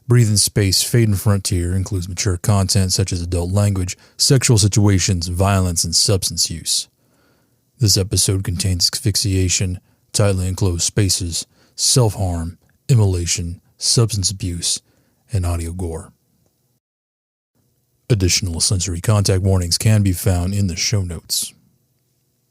Breathe in Space Fade and Frontier includes mature content such as adult language, sexual situations, violence, and substance use. This episode contains asphyxiation, tightly enclosed spaces, self-harm, immolation, substance abuse, and audio gore. Additional sensory contact warnings can be found in the show notes.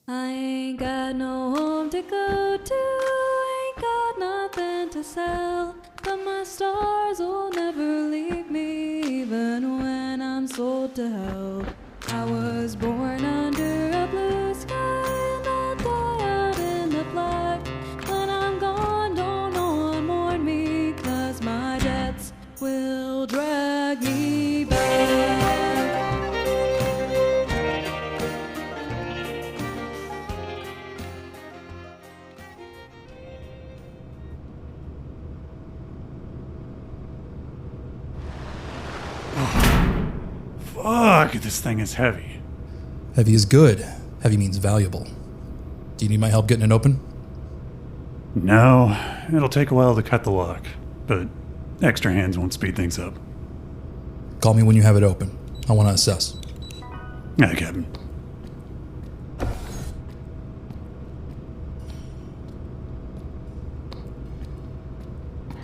I ain't got no home to go to, ain't got nothing to sell, but my stars will never leave me even when I'm sold to hell. I was born under a blue sky and I'll die out in the black. When I'm gone, don't no one mourn me, 'cause my debts will drag me back. Fuck, this thing is heavy. Heavy is good. Heavy means valuable. Do you need my help getting it open? No, it'll take a while to cut the lock, but extra hands won't speed things up. Call me when you have it open. I want to assess. Aye, Captain. I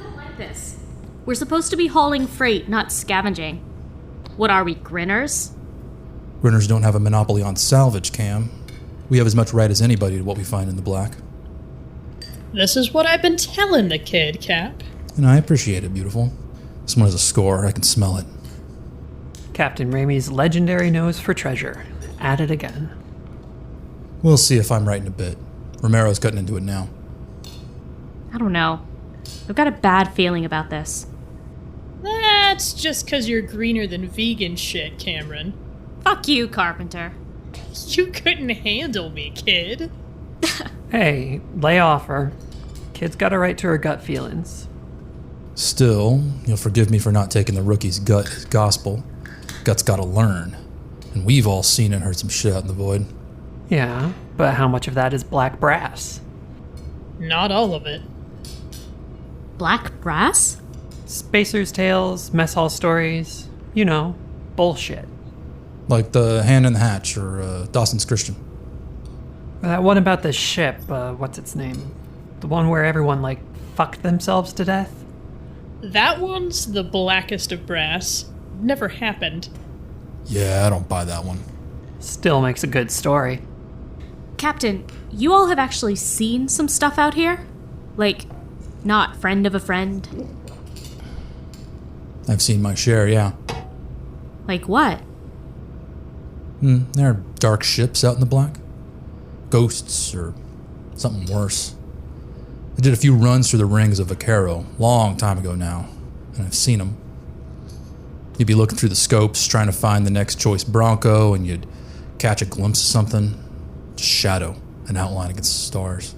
don't like this. We're supposed to be hauling freight, not scavenging. What are we, grinners? Grinners don't have a monopoly on salvage, Cam. We have as much right as anybody to what we find in the black. This is what I've been telling the kid, Cap. And I appreciate it, beautiful. This one has a score. I can smell it. Captain Raimi's legendary nose for treasure. At it again. We'll see if I'm right in a bit. Romero's cutting into it now. I don't know. I've got a bad feeling about this. That's just 'cause you're greener than vegan shit, Cameron. Fuck you, Carpenter. You couldn't handle me, kid. Hey, lay off her. Kid's got a right to her gut feelings. Still, you'll forgive me for not taking the rookie's gut as gospel. Gut's gotta learn. And we've all seen and heard some shit out in the void. Yeah, but how much of that is black brass? Not all of it. Black brass? Spacer's tales, mess hall stories, you know, bullshit. Like the Hand in the Hatch or Dawson's Christian. That one about the ship, what's its name? The one where everyone, fucked themselves to death? That one's the blackest of brass. Never happened. Yeah, I don't buy that one. Still makes a good story. Captain, you all have actually seen some stuff out here? Not friend of a friend? I've seen my share, yeah. Like what? There are dark ships out in the black. Ghosts, or something worse. I did a few runs through the rings of Vaquero, long time ago now, and I've seen them. You'd be looking through the scopes, trying to find the next choice Bronco, and you'd catch a glimpse of something. Just shadow, an outline against the stars.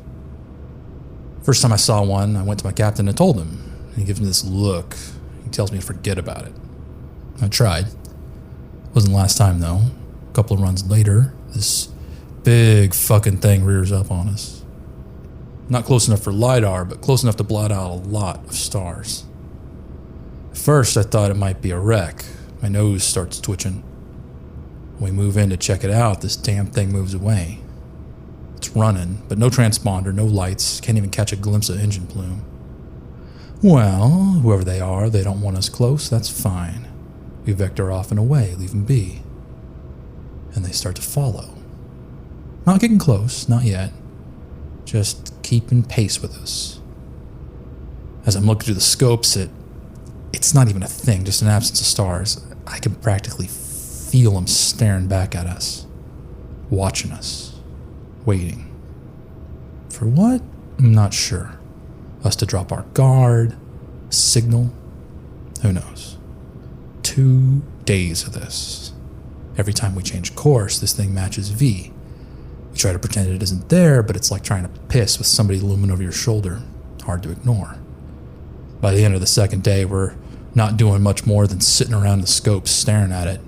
First time I saw one, I went to my captain and told him, and he gives me this look. He tells me to forget about it. I tried. Wasn't the last time, though. A couple of runs later, this big fucking thing rears up on us. Not close enough for LiDAR, but close enough to blot out a lot of stars. At first, I thought it might be a wreck. My nose starts twitching. When we move in to check it out, this damn thing moves away. It's running, but no transponder, no lights, can't even catch a glimpse of engine plume. Well, whoever they are, they don't want us close, that's fine. We vector off and away, leave them be. And they start to follow. Not getting close, not yet. Just keeping pace with us. As I'm looking through the scopes, it's not even a thing, just an absence of stars. I can practically feel them staring back at us. Watching us. Waiting. For what? I'm not sure. Us to drop our guard, signal, who knows. 2 days of this. Every time we change course, this thing matches V. We try to pretend it isn't there, but it's like trying to piss with somebody looming over your shoulder. Hard to ignore. By the end of the second day, we're not doing much more than sitting around the scopes staring at it.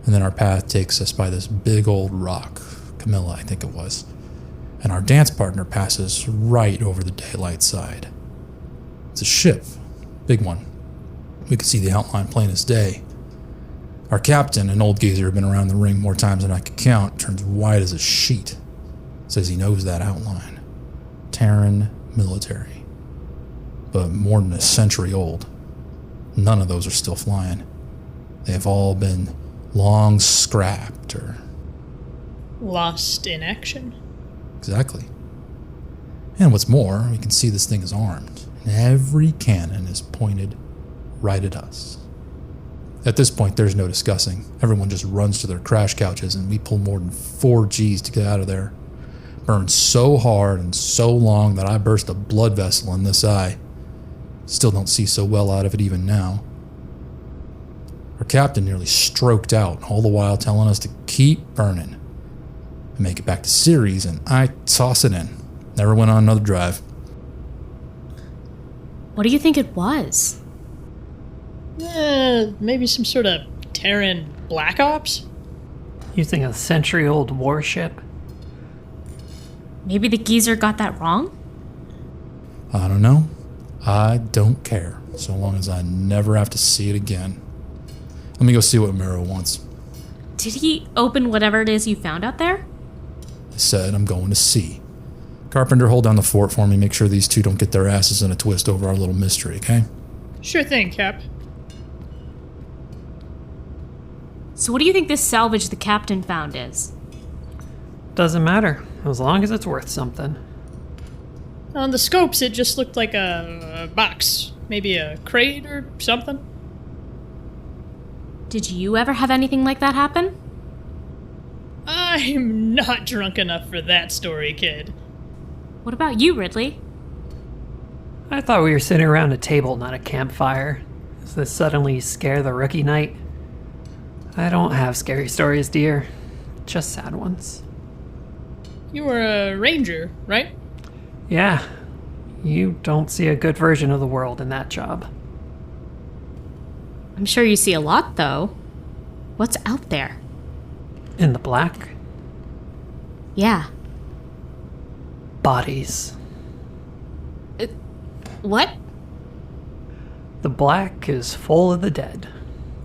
And then our path takes us by this big old rock, Camilla, I think it was. And our dance partner passes right over the daylight side. It's a ship, big one. We could see the outline plain as day. Our captain, an old geezer who'd been around the ring more times than I could count, turns white as a sheet. Says he knows that outline. Terran military. But more than a century old. None of those are still flying. They have all been long scrapped or... Lost in action? Exactly. And what's more, we can see this thing is armed. And every cannon is pointed right at us. At this point, there's no discussing. Everyone just runs to their crash couches, and we pull more than 4 Gs to get out of there. Burned so hard and so long that I burst a blood vessel in this eye. Still don't see so well out of it even now. Our captain nearly stroked out, all the while telling us to keep burning. And make it back to Ceres, and I toss it in. Never went on another drive. What do you think it was? Maybe some sort of Terran Black Ops? Using a century-old warship? Maybe the geezer got that wrong? I don't know. I don't care, so long as I never have to see it again. Let me go see what Romero wants. Did he open whatever it is you found out there? I said I'm going to see. Carpenter, hold down the fort for me. Make sure these two don't get their asses in a twist over our little mystery, okay? Sure thing, Cap. So what do you think this salvage the captain found is? Doesn't matter, as long as it's worth something. On the scopes, it just looked like a box. Maybe a crate or something. Did you ever have anything like that happen? I'm not drunk enough for that story, kid. What about you, Ridley? I thought we were sitting around a table, not a campfire. Does this suddenly scare the rookie knight? I don't have scary stories, dear. Just sad ones. You were a ranger, right? Yeah. You don't see a good version of the world in that job. I'm sure you see a lot, though. What's out there? In the black? Yeah. Bodies. What? The black is full of the dead.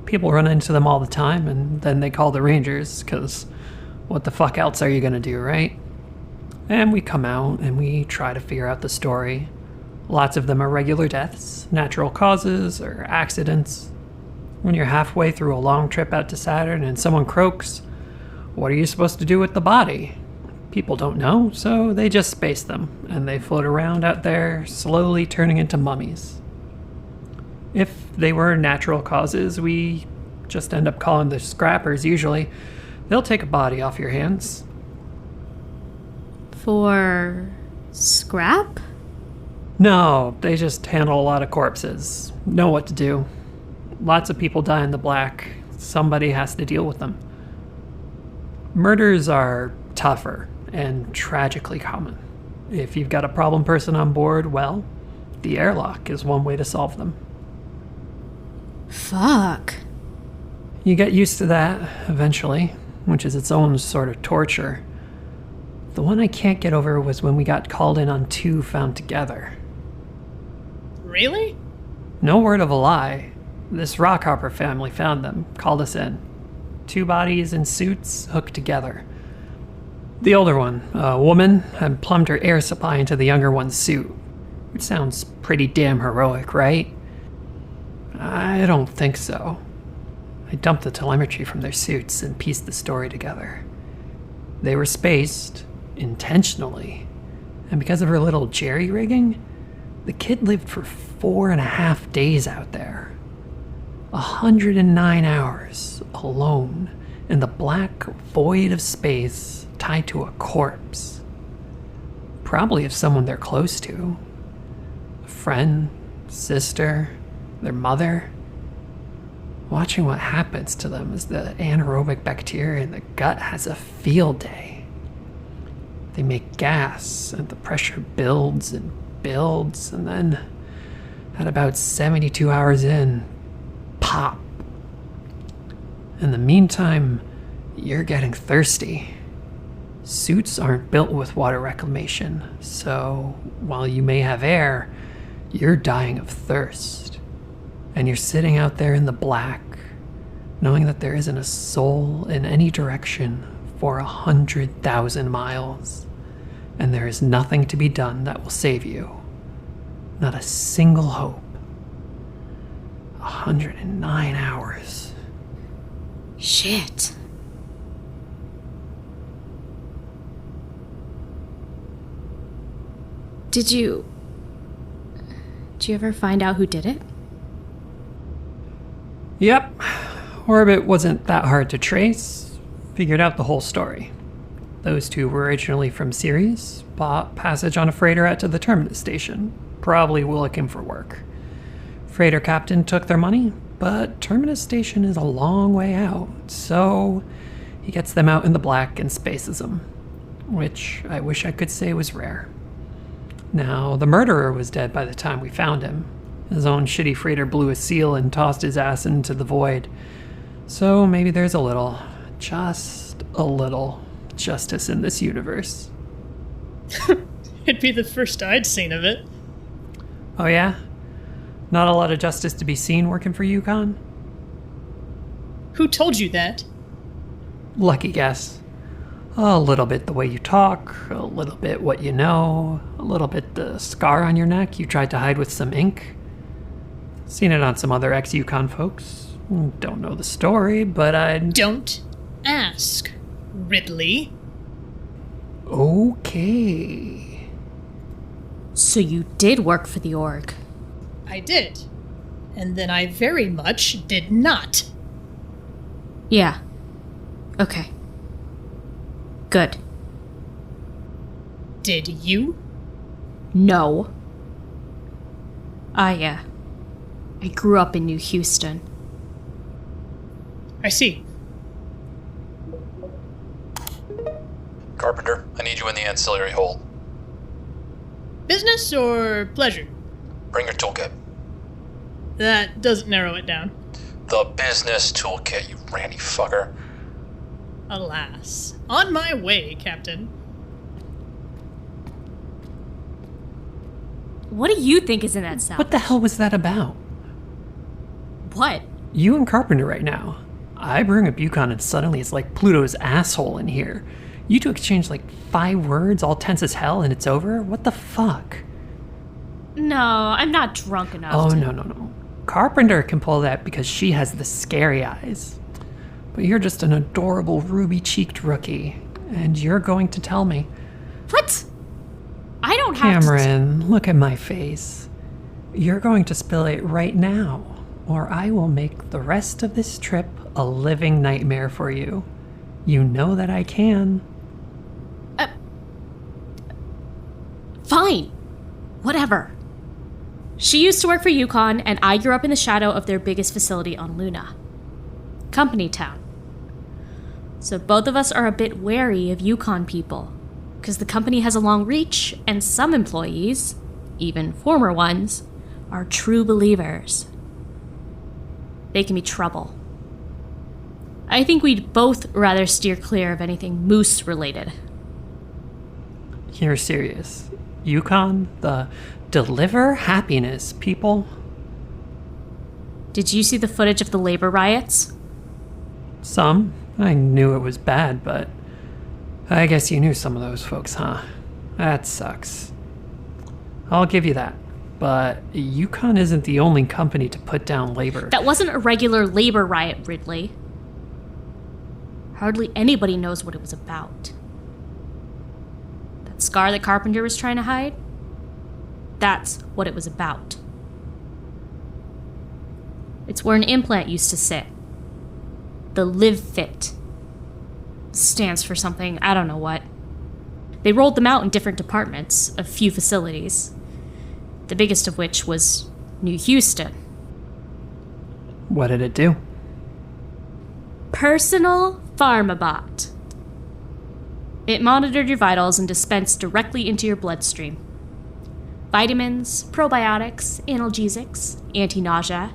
People run into them all the time, and then they call the rangers, because what the fuck else are you gonna do, right? And we come out, and we try to figure out the story. Lots of them are regular deaths, natural causes, or accidents. When you're halfway through a long trip out to Saturn and someone croaks, what are you supposed to do with the body? People don't know, so they just space them, and they float around out there, slowly turning into mummies. If they were natural causes, we just end up calling the scrappers usually. They'll take a body off your hands. For scrap? No, they just handle a lot of corpses. Know what to do. Lots of people die in the black. Somebody has to deal with them. Murders are tougher and tragically common. If you've got a problem person on board, well, the airlock is one way to solve them. Fuck. You get used to that eventually, which is its own sort of torture. The one I can't get over was when we got called in on 2 found together. Really? No word of a lie. This Rockhopper family found them, called us in. 2 bodies in suits hooked together. The older one, a woman, had plumbed her air supply into the younger one's suit. It sounds pretty damn heroic, right? I don't think so. I dumped the telemetry from their suits and pieced the story together. They were spaced, intentionally, and because of her little jerry-rigging, the kid lived for 4.5 days out there. 109 hours alone in the black void of space tied to a corpse. Probably of someone they're close to. A friend, sister, their mother. Watching what happens to them as the anaerobic bacteria in the gut has a field day. They make gas, and the pressure builds, and then, at about 72 hours in, pop. In the meantime, you're getting thirsty. Suits aren't built with water reclamation, so while you may have air, you're dying of thirst. And you're sitting out there in the black, knowing that there isn't a soul in any direction for 100,000 miles. And there is nothing to be done that will save you. Not a single hope. 109 hours. Shit. Did you ever find out who did it? Yep. Orbit wasn't that hard to trace. Figured out the whole story. Those two were originally from Ceres, bought passage on a freighter out to the terminus station. Probably looking for work. Freighter captain took their money, but terminus station is a long way out, so he gets them out in the black and spaces them, which I wish I could say was rare. Now, the murderer was dead by the time we found him. His own shitty freighter blew a seal and tossed his ass into the void. So maybe there's a little, just a little, justice in this universe. It'd be the first I'd seen of it. Oh yeah? Not a lot of justice to be seen working for Yukon? Who told you that? Lucky guess. A little bit the way you talk, a little bit what you know, a little bit the scar on your neck you tried to hide with some ink. Seen it on some other ex-Yukon folks. Don't know the story, but I'd... Don't ask, Ridley. Okay. So you did work for the org. I did. And then I very much did not. Yeah. Okay. Good. Did you? No. I grew up in New Houston. I see. Carpenter, I need you in the ancillary hold. Business or pleasure? Bring your toolkit. That doesn't narrow it down. The business toolkit, you randy fucker. Alas. On my way, Captain. What do you think is in that cell? What the hell was that about? What? You and Carpenter right now. I bring up Yukon and suddenly it's like Pluto's asshole in here. You two exchange like 5 words, all tense as hell, and it's over? What the fuck? No, I'm not drunk enough. Oh, no. Carpenter can pull that because she has the scary eyes. But you're just an adorable ruby-cheeked rookie, and you're going to tell me. What? I don't have Cameron, look at my face. You're going to spill it right now, or I will make the rest of this trip a living nightmare for you. You know that I can. Fine. Whatever. She used to work for Yukon, and I grew up in the shadow of their biggest facility on Luna. Company Town. So both of us are a bit wary of Yukon people, because the company has a long reach, and some employees, even former ones, are true believers. They can be trouble. I think we'd both rather steer clear of anything moose-related. You're serious. Yukon, the deliver happiness people? Did you see the footage of the labor riots? Some. I knew it was bad, but I guess you knew some of those folks, huh? That sucks. I'll give you that. But Yukon isn't the only company to put down labor. That wasn't a regular labor riot, Ridley. Hardly anybody knows what it was about. That scar that Carpenter was trying to hide? That's what it was about. It's where an implant used to sit. The Live Fit. Stands for something, I don't know what. They rolled them out in different departments, a few facilities. The biggest of which was New Houston. What did it do? Personal Pharmabot. It monitored your vitals and dispensed directly into your bloodstream. Vitamins, probiotics, analgesics, anti-nausea,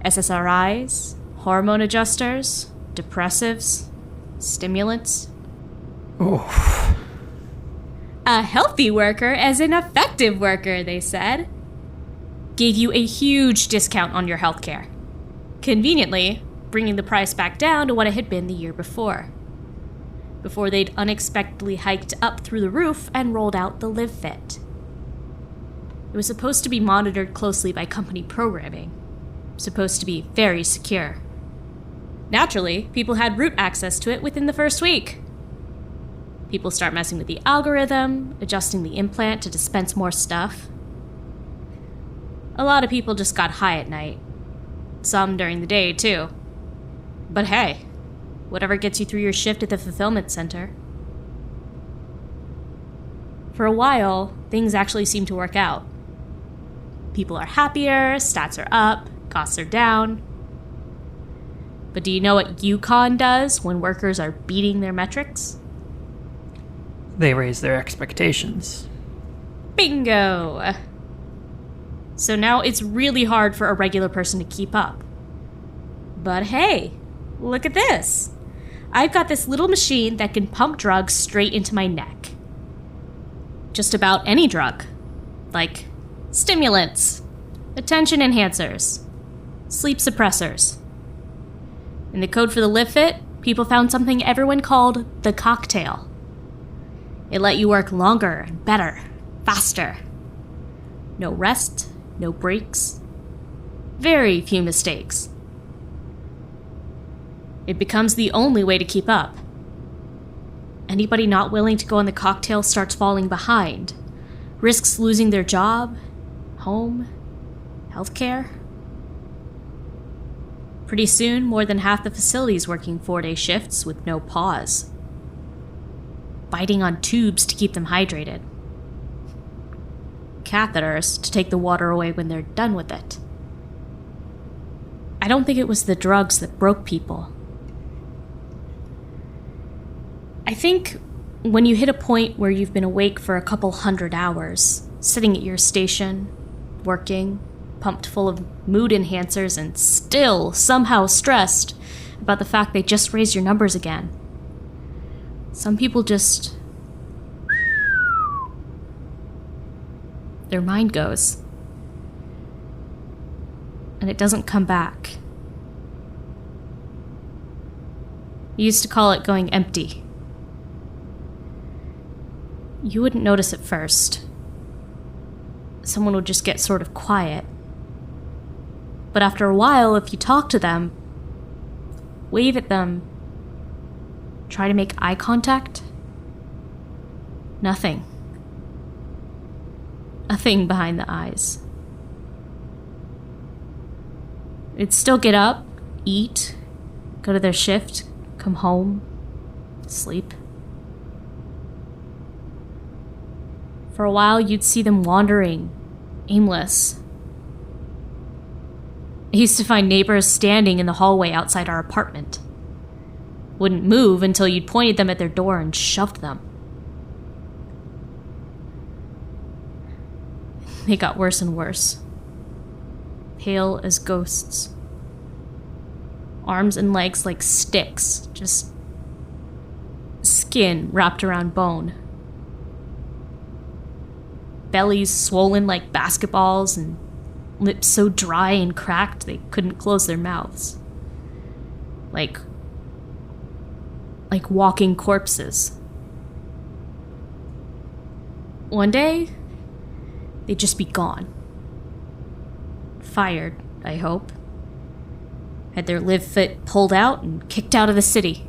SSRIs, hormone adjusters, depressives, stimulants. Oof. A healthy worker as an effective worker, they said. gave you a huge discount on your healthcare, conveniently bringing the price back down to what it had been the year before they'd unexpectedly hiked up through the roof and rolled out the Live Fit. It was supposed to be monitored closely by company programming, supposed to be very secure. Naturally, people had root access to it within the first week. People start messing with the algorithm, adjusting the implant to dispense more stuff. A lot of people just got high at night. Some during the day, too. But hey, whatever gets you through your shift at the fulfillment center. For a while, things actually seem to work out. People are happier, stats are up, costs are down. But do you know what Yukon does when workers are beating their metrics? They raise their expectations. Bingo! So now it's really hard for a regular person to keep up. But hey, look at this. I've got this little machine that can pump drugs straight into my neck. Just about any drug. Like stimulants, attention enhancers, sleep suppressors. In the code for the Live Fit, people found something everyone called the cocktail. It let you work longer, better, faster. No rest, no breaks. Very few mistakes. It becomes the only way to keep up. Anybody not willing to go on the cocktail starts falling behind, risks losing their job, home, healthcare. Pretty soon, more than half the facility's working 4-day shifts with no pause. Biting on tubes to keep them hydrated. Catheters to take the water away when they're done with it. I don't think it was the drugs that broke people. I think when you hit a point where you've been awake for a couple 100 hours, sitting at your station, working, pumped full of mood enhancers, and still somehow stressed about the fact they just raised your numbers again. Some people just... their mind goes. And it doesn't come back. You used to call it going empty. You wouldn't notice at first. Someone would just get sort of quiet. But after a while, if you talk to them, wave at them, try to make eye contact, nothing. Nothing behind the eyes. They'd still get up, eat, go to their shift, come home, sleep. For a while, you'd see them wandering, aimless. I used to find neighbors standing in the hallway outside our apartment. Wouldn't move until you'd pointed them at their door and shoved them. They got worse and worse. Pale as ghosts. Arms and legs like sticks, just skin wrapped around bone. Bellies swollen like basketballs and lips so dry and cracked they couldn't close their mouths. Like walking corpses. One day, they'd just be gone. Fired, I hope. Had their Live Fit pulled out and kicked out of the city.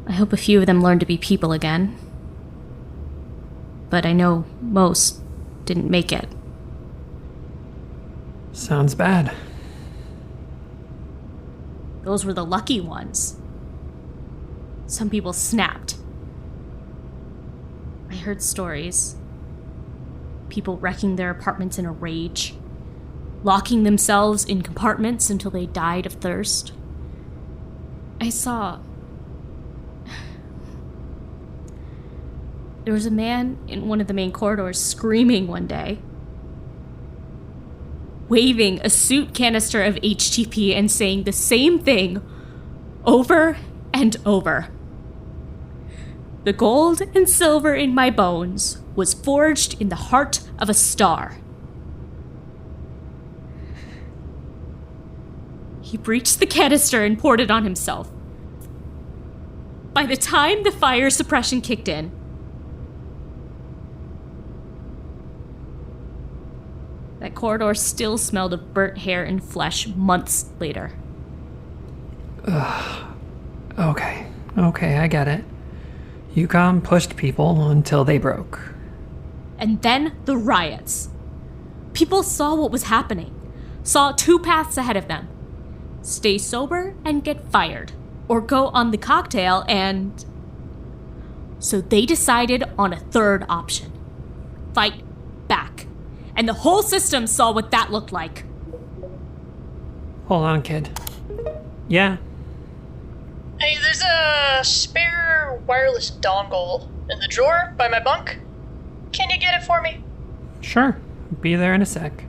I hope a few of them learned to be people again. But I know most didn't make it. Sounds bad. Those were the lucky ones. Some people snapped. I heard stories. People wrecking their apartments in a rage. Locking themselves in compartments until they died of thirst. I saw... There was a man in one of the main corridors screaming one day, waving a suit canister of HTP and saying the same thing over and over. The gold and silver in my bones was forged in the heart of a star. He breached the canister and poured it on himself. By the time the fire suppression kicked in, that corridor still smelled of burnt hair and flesh months later. Okay, I get it. Yukon pushed people until they broke. And then the riots. People saw what was happening, saw 2 paths ahead of them. Stay sober and get fired, or go on the cocktail and... So they decided on a third option. Fight back. And the whole system saw what that looked like. Hold on, kid. Yeah? Hey, there's a spare wireless dongle in the drawer by my bunk. Can you get it for me? Sure. Be there in a sec.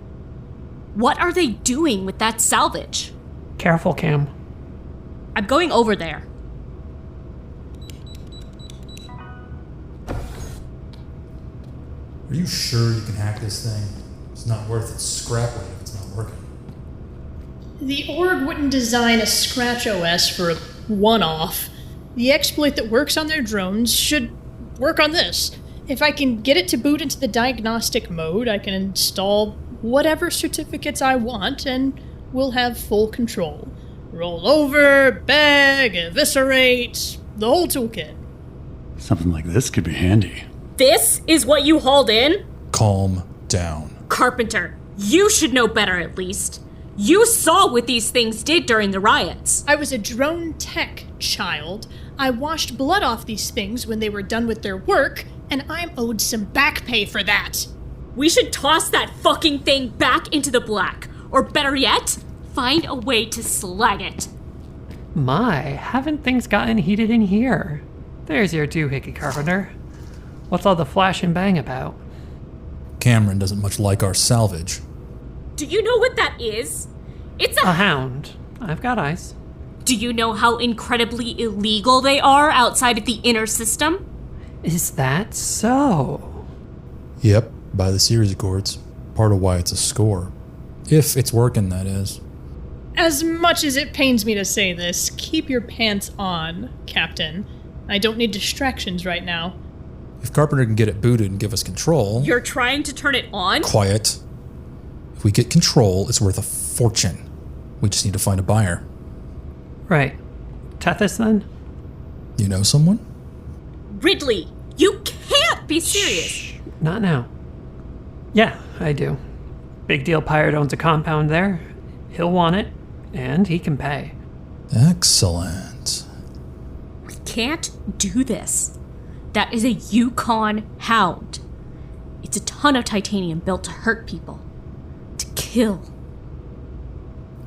What are they doing with that salvage? Careful, Cam. I'm going over there. Are you sure you can hack this thing? It's not worth its scrap weight if it's not working. The org wouldn't design a Scratch OS for a one-off. The exploit that works on their drones should work on this. If I can get it to boot into the diagnostic mode, I can install whatever certificates I want, and we'll have full control. Roll over, bag, eviscerate, the whole toolkit. Something like this could be handy. This is what you hauled in? Calm down. Carpenter, you should know better at least. You saw what these things did during the riots. I was a drone tech, child. I washed blood off these things when they were done with their work, and I'm owed some back pay for that. We should toss that fucking thing back into the black. Or better yet, find a way to slag it. My, haven't things gotten heated in here? There's your doohickey, Carpenter. What's all the flash and bang about? Cameron doesn't much like our salvage. Do you know what that is? It's A hound. I've got eyes. Do you know how incredibly illegal they are outside of the inner system? Is that so? Yep, by the series accords. Part of why it's a score. If it's working, that is. As much as it pains me to say this, keep your pants on, Captain. I don't need distractions right now. If Carpenter can get it booted and give us control... You're trying to turn it on? Quiet. If we get control, it's worth a fortune. We just need to find a buyer. Right. Tethys, then? You know someone? Ridley, you can't be serious. Shh, not now. Yeah, I do. Big Deal Pirate owns a compound there. He'll want it, and he can pay. Excellent. We can't do this. That is a Yukon hound. It's a ton of titanium built to hurt people. To kill.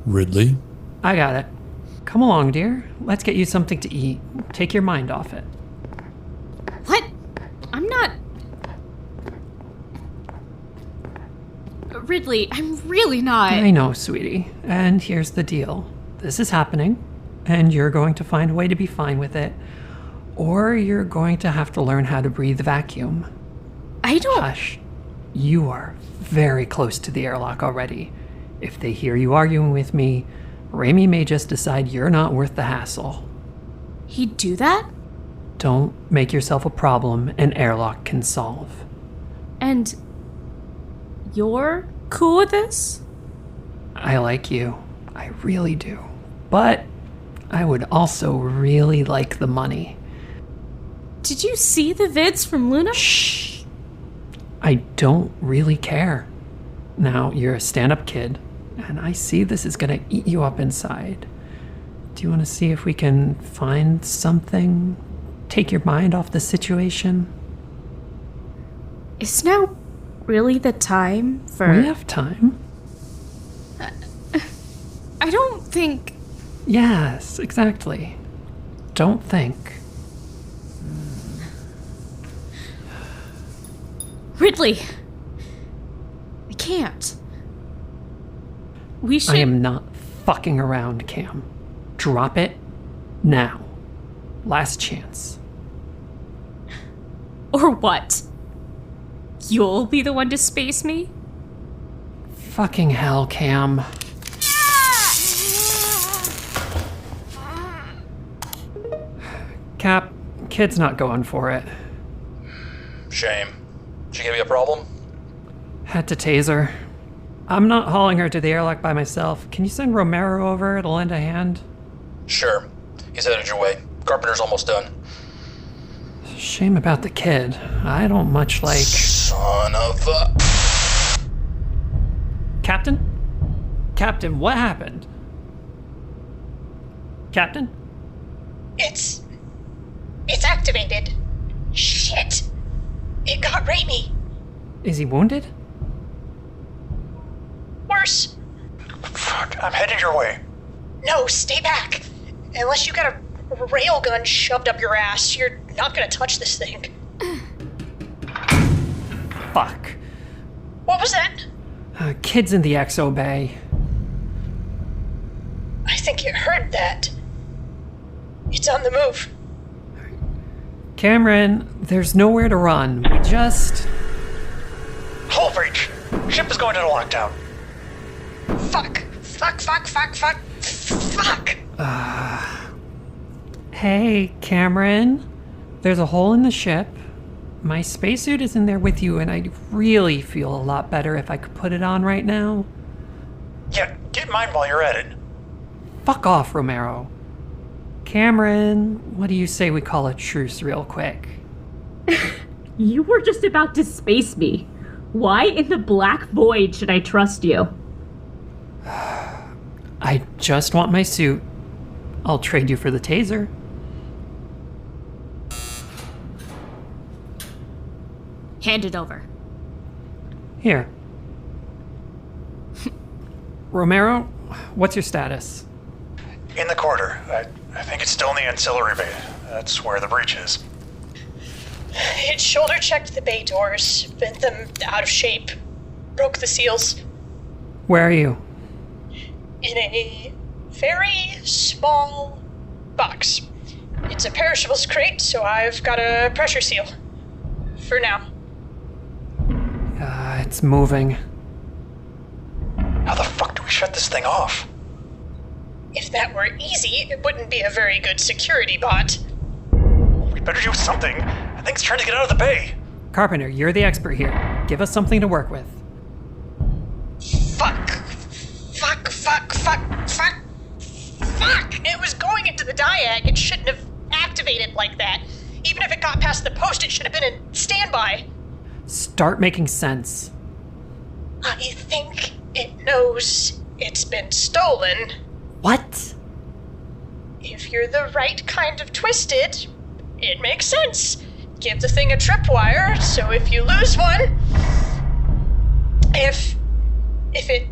Ridley? I got it. Come along, dear. Let's get you something to eat. Take your mind off it. What? I'm not... Ridley, I'm really not... I know, sweetie. And here's the deal. This is happening, and you're going to find a way to be fine with it, or you're going to have to learn how to breathe vacuum. I don't... Hush. You are very close to the airlock already. If they hear you arguing with me, Raimi may just decide you're not worth the hassle. He'd do that? Don't make yourself a problem an airlock can solve. And... you're cool with this? I like you. I really do. But I would also really like the money. Did you see the vids from Luna? Shh. I don't really care. Now, you're a stand-up kid, and I see this is gonna eat you up inside. Do you want to see if we can find something? Take your mind off the situation? Is now really the time for... We have time. I don't think... Yes, exactly. Don't think. Ridley! I can't. We should... I am not fucking around, Cam. Drop it now. Last chance. Or what? You'll be the one to space me? Fucking hell, Cam. Cap, kid's not going for it. Shame. She give you a problem? Had to tase her. I'm not hauling her to the airlock by myself. Can you send Romero over? It'll lend a hand. Sure. He's headed your way. Carpenter's almost done. Shame about the kid. I don't much like... Son of a... Captain? Captain, what happened? Captain? It's activated. Shit. It got Raimi. Is he wounded? Worse. Fuck, I'm headed your way. No, stay back. Unless you got a railgun shoved up your ass, you're not gonna touch this thing. Fuck. What was that? Kid's in the XO bay. I think you heard that. It's on the move. Cameron, there's nowhere to run. We just... Hull breach. Ship is going into lockdown. Fuck. Hey, Cameron. There's a hole in the ship. My spacesuit is in there with you, and I'd really feel a lot better if I could put it on right now. Yeah, get mine while you're at it. Fuck off, Romero. Cameron, what do you say we call a truce real quick? You were just about to space me. Why in the black void should I trust you? I just want my suit. I'll trade you for the taser. Hand it over. Here. Romero, what's your status? In the quarter. I think it's still in the ancillary bay. That's where the breach is. It shoulder checked the bay doors, bent them out of shape, broke the seals. Where are you? In a very small box. It's a perishables crate, so I've got a pressure seal. For now. It's moving. How the fuck do we shut this thing off? If that were easy, it wouldn't be a very good security bot. We better do something. That thing's trying to get out of the bay. Carpenter, you're the expert here. Give us something to work with. Fuck. It was going into the diag. It shouldn't have activated like that. Even if it got past the post, it should have been in standby. Start making sense. I think it knows it's been stolen. What? If you're the right kind of twisted, it makes sense. Give the thing a tripwire, so if you lose one, if it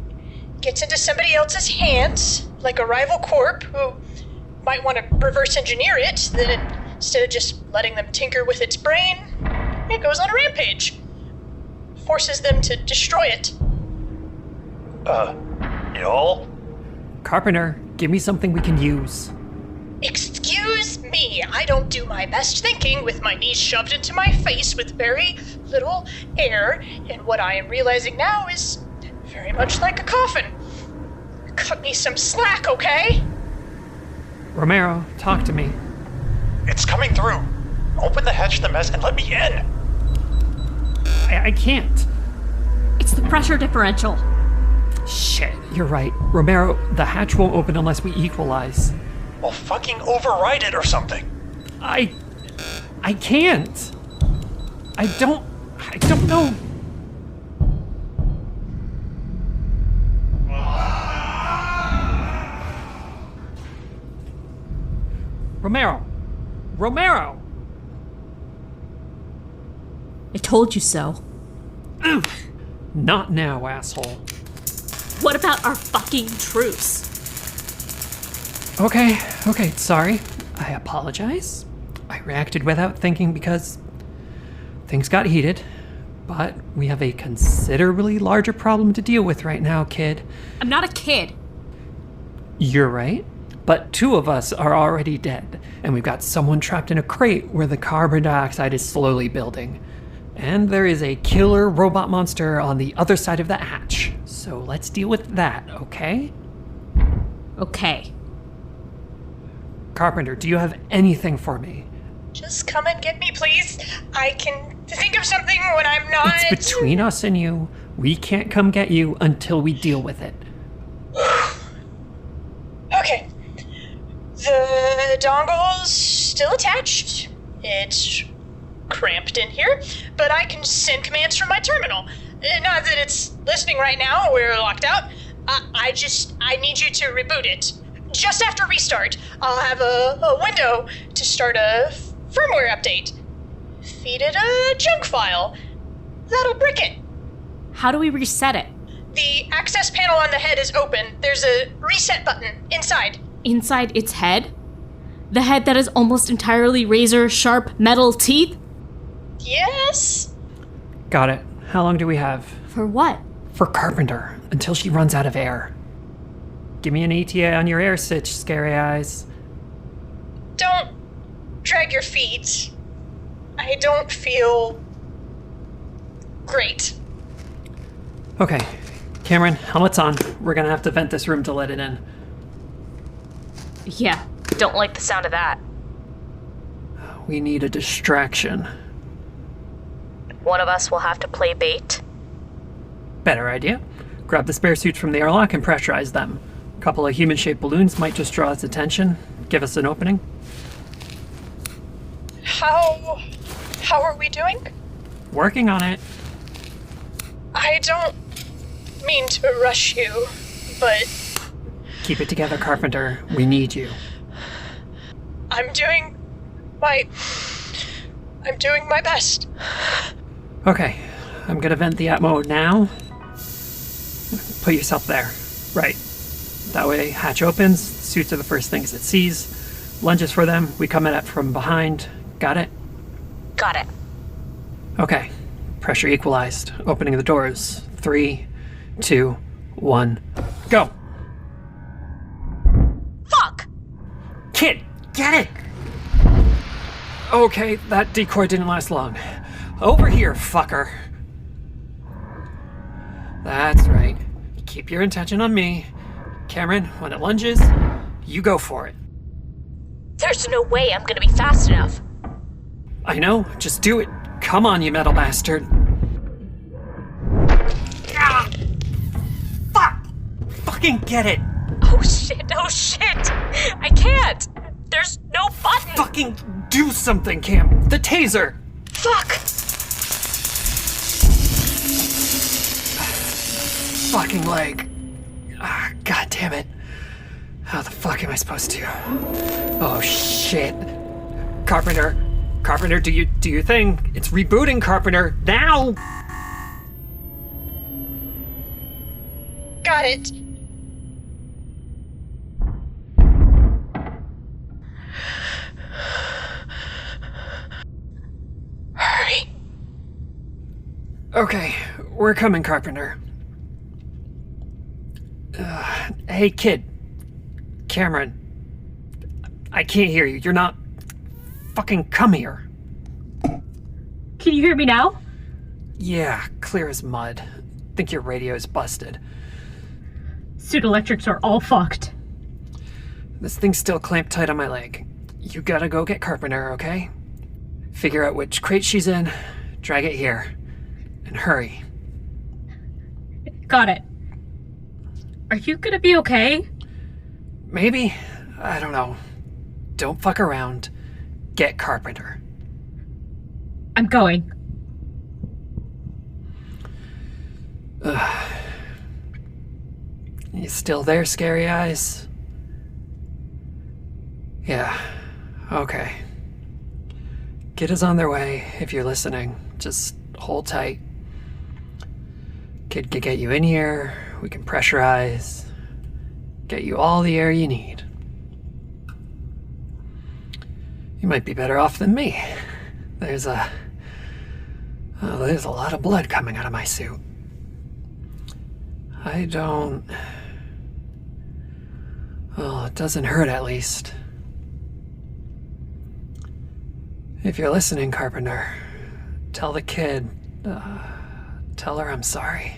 gets into somebody else's hands, like a rival corp who might want to reverse engineer it, then instead of just letting them tinker with its brain, it goes on a rampage. Forces them to destroy it. Y'all? Carpenter, give me something we can use. Excuse me, I don't do my best thinking with my knees shoved into my face with very little air, and what I am realizing now is very much like a coffin. Cut me some slack, okay? Romero, talk to me. It's coming through. Open the hatch to the mess and let me in. I can't. It's the pressure differential. Shit, you're right. Romero, the hatch won't open unless we equalize. Well, fucking override it or something. I can't. I don't know. Romero! I told you so. Not now, asshole. What about our fucking truce? Okay, sorry. I apologize. I reacted without thinking because things got heated. But we have a considerably larger problem to deal with right now, kid. I'm not a kid. You're right. but 2 of us are already dead, and we've got someone trapped in a crate where the carbon dioxide is slowly building. And there is a killer robot monster on the other side of that hatch. So let's deal with that, okay? Okay. Carpenter, do you have anything for me? Just come and get me, please. I can think of something when I'm not... It's between us and you. We can't come get you until we deal with it. Okay. The dongle's still attached. It's cramped in here, but I can send commands from my terminal. Not that it's listening right now, we're locked out. I need you to reboot it. Just after restart, I'll have a window to start a firmware update. Feed it a junk file. That'll brick it. How do we reset it? The access panel on the head is open. There's a reset button inside. Inside its head? The head that is almost entirely razor-sharp metal teeth? Yes? Got it. How long do we have? For what? For Carpenter, until she runs out of air. Give me an ETA on your air sitch, Scary Eyes. Don't drag your feet. I don't feel great. Okay. Cameron, helmet's on. We're gonna have to vent this room to let it in. Yeah. Don't like the sound of that. We need a distraction. One of us will have to play bait. Better idea. Grab the spare suits from the airlock and pressurize them. A couple of human-shaped balloons might just draw its attention. Give us an opening. How are we doing? Working on it. I don't mean to rush you, but Keep it together, Carpenter. We need you. I'm doing my best. Okay. I'm gonna vent the Atmo now. Put yourself there. Right. That way, hatch opens. Suits are the first things it sees. Lunges for them. We come at it from behind. Got it? Got it. Okay. Pressure equalized. Opening the doors. 3, 2, 1, go! Fuck! Kid, get it! Okay, that decoy didn't last long. Over here, fucker. That's right. Keep your attention on me. Cameron, when it lunges, you go for it. There's no way I'm gonna be fast enough. I know, just do it. Come on, you metal bastard. Ah! Fuck! Fucking get it! Oh shit, I can't! There's no button! Fucking do something, Cam! The taser! Fuck! Fucking leg. Ah, God damn it. How the fuck am I supposed to? Oh shit. Carpenter, do your thing. It's rebooting, Carpenter. Now! Got it. Hurry. Okay, we're coming, Carpenter. Hey, kid. Cameron. I can't hear you. You're not... Fucking come here. Can you hear me now? Yeah, clear as mud. Think your radio is busted. Suit electrics are all fucked. This thing's still clamped tight on my leg. You gotta go get Carpenter, okay? Figure out which crate she's in, drag it here, and hurry. Got it. Are you gonna be okay? Maybe? I don't know. Don't fuck around. Get Carpenter. I'm going. You still there, Scary Eyes? Yeah. Okay. Kid is on their way, if you're listening. Just hold tight. Kid can get you in here. We can pressurize. Get you all the air you need. You might be better off than me. There's a lot of blood coming out of my suit. Well, it doesn't hurt at least. If you're listening, Carpenter, tell the kid, tell her I'm sorry.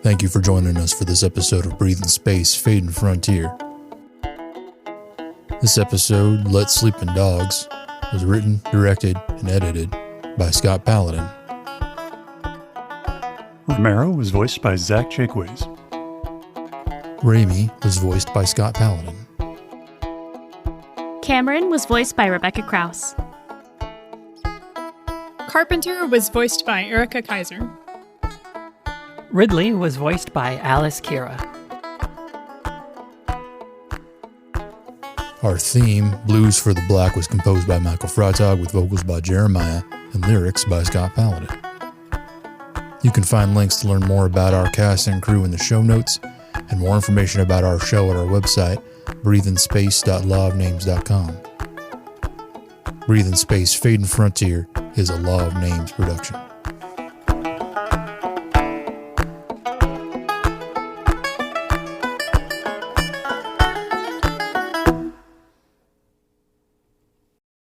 Thank you for joining us for this episode of Breathing Space, Fading Frontier. This episode, Let Sleeping Dogs, was written, directed, and edited by Scott Paladin. Romero was voiced by Zach Jaquays. Raimi was voiced by Scott Paladin. Cameron was voiced by Rebecca Krause. Carpenter was voiced by Erika Kaiser. Ridley was voiced by Alice Kyra. Our theme, Blues for the Black, was composed by Michael Freitag with vocals by Jeremiah and lyrics by Scott Paladin. You can find links to learn more about our cast and crew in the show notes, and more information about our show at our website, breatheinspace.lawofnames.com. Breathe in Space, Fading Frontier is a Law of Names production.